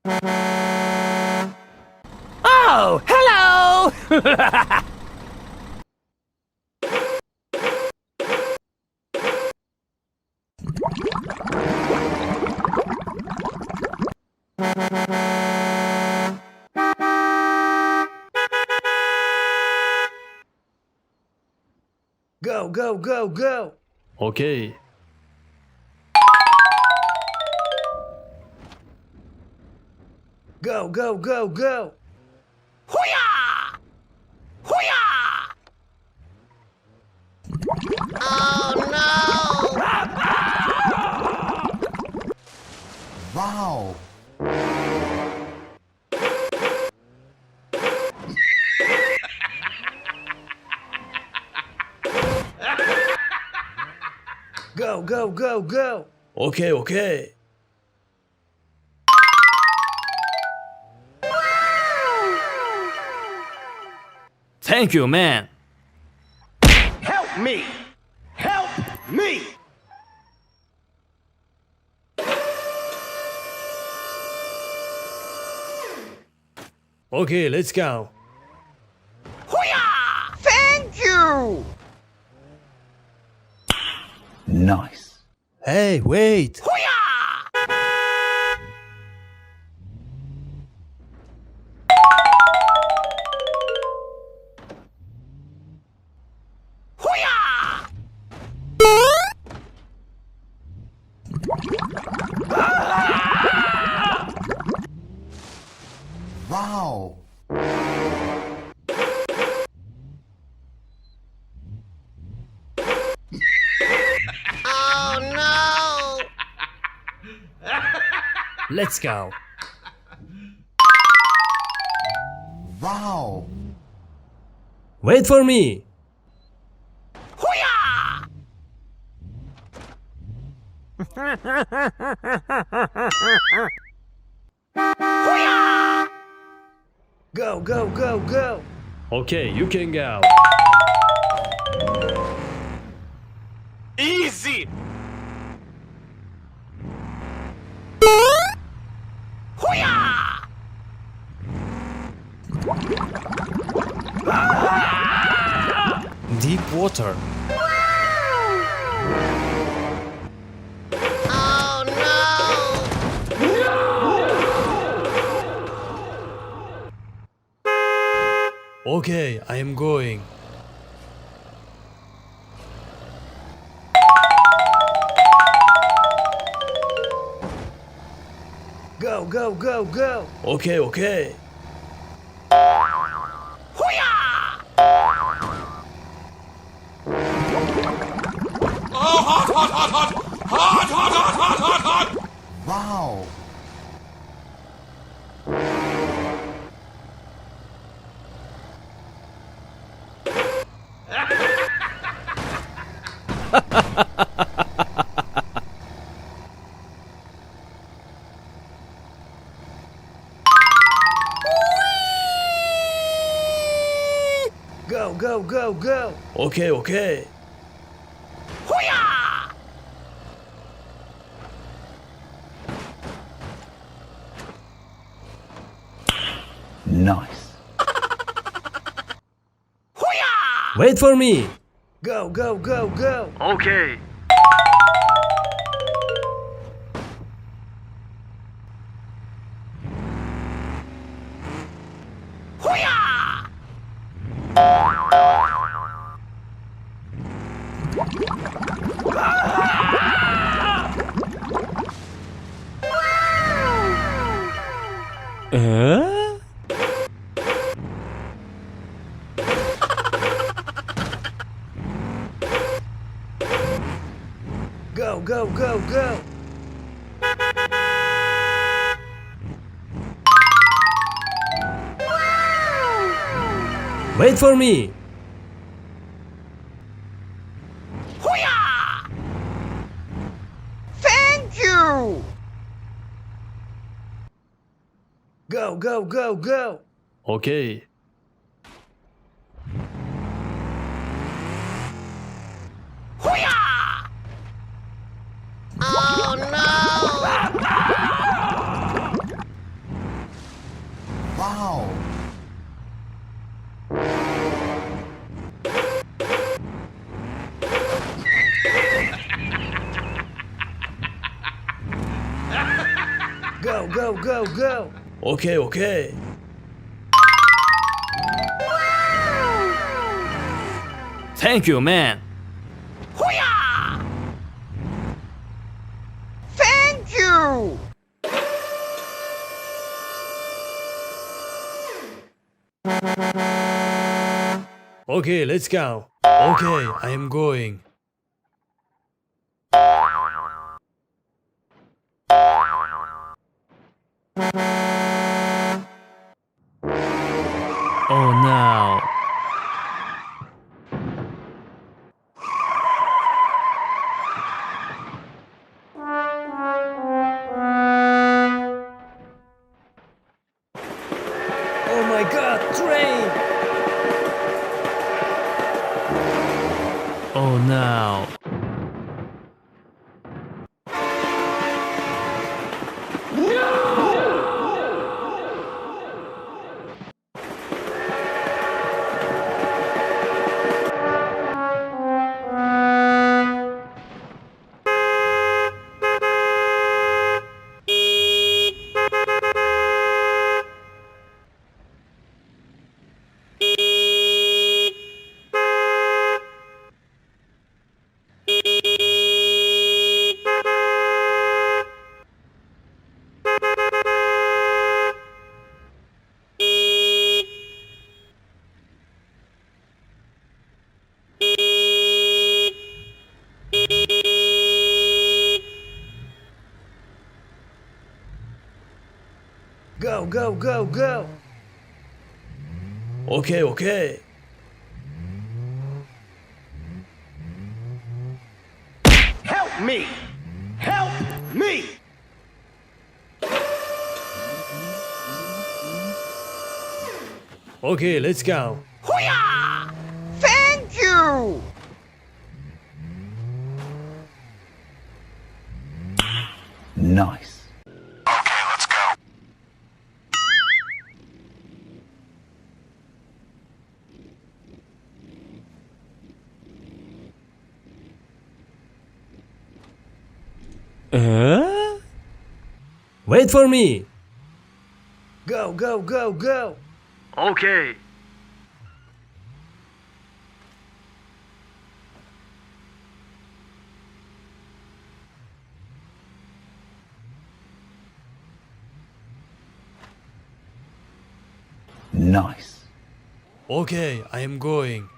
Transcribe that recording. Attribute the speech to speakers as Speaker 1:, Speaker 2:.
Speaker 1: Oh, hello!
Speaker 2: Go, go, go, go!
Speaker 3: Okay.
Speaker 2: Go, go, go, go!
Speaker 1: Hoo-yah! Hoo-yah! Oh no!
Speaker 2: Wow! Go, go, go, go!
Speaker 3: Okay, okay.
Speaker 1: Thank you, man.
Speaker 2: Help me! Help me!
Speaker 3: Okay, let's go.
Speaker 1: Hoo-yah!
Speaker 2: Thank you! Nice.
Speaker 3: Hey, wait.
Speaker 1: Hoo-yah! Hoo-yah!
Speaker 2: Wow!
Speaker 1: Oh no!
Speaker 3: Let's go.
Speaker 2: Wow!
Speaker 3: Wait for me.
Speaker 1: Hoo-yah! Hoo-yah!
Speaker 2: Go, go, go, go!
Speaker 3: Okay, you can go.
Speaker 1: Easy! Hoo-yah!
Speaker 3: Deep water.
Speaker 1: Oh no!
Speaker 3: Okay, I am going.
Speaker 2: Go, go, go, go!
Speaker 3: Okay, okay.
Speaker 1: Hoo-yah!
Speaker 2: Wow! Go, go, go, go!
Speaker 3: Okay, okay.
Speaker 1: Hoo-yah!
Speaker 2: Nice.
Speaker 1: Hoo-yah!
Speaker 3: Wait for me.
Speaker 2: Go, go, go, go!
Speaker 3: Okay.
Speaker 1: Hoo-yah!
Speaker 2: Go, go, go, go!
Speaker 3: Wait for me.
Speaker 1: Hoo-yah!
Speaker 2: Thank you! Go, go, go, go!
Speaker 3: Okay.
Speaker 1: Hoo-yah! Oh no! Wow.
Speaker 2: Go, go, go, go.
Speaker 3: Okay, okay. Thank you, man.
Speaker 1: Hoo-yah!
Speaker 2: Thank you.
Speaker 3: Okay, let's go. Okay, I am going. Oh no.
Speaker 2: Oh my god, train.
Speaker 3: Oh no.
Speaker 2: Go, go, go, go.
Speaker 3: Okay, okay.
Speaker 1: Help me! Help me!
Speaker 3: Okay, let's go.
Speaker 1: Hoo-yah!
Speaker 2: Thank you.
Speaker 1: Nice.
Speaker 3: Wait for me.
Speaker 2: Go, go, go, go.
Speaker 3: Okay.
Speaker 1: Nice.
Speaker 3: Okay, I am going.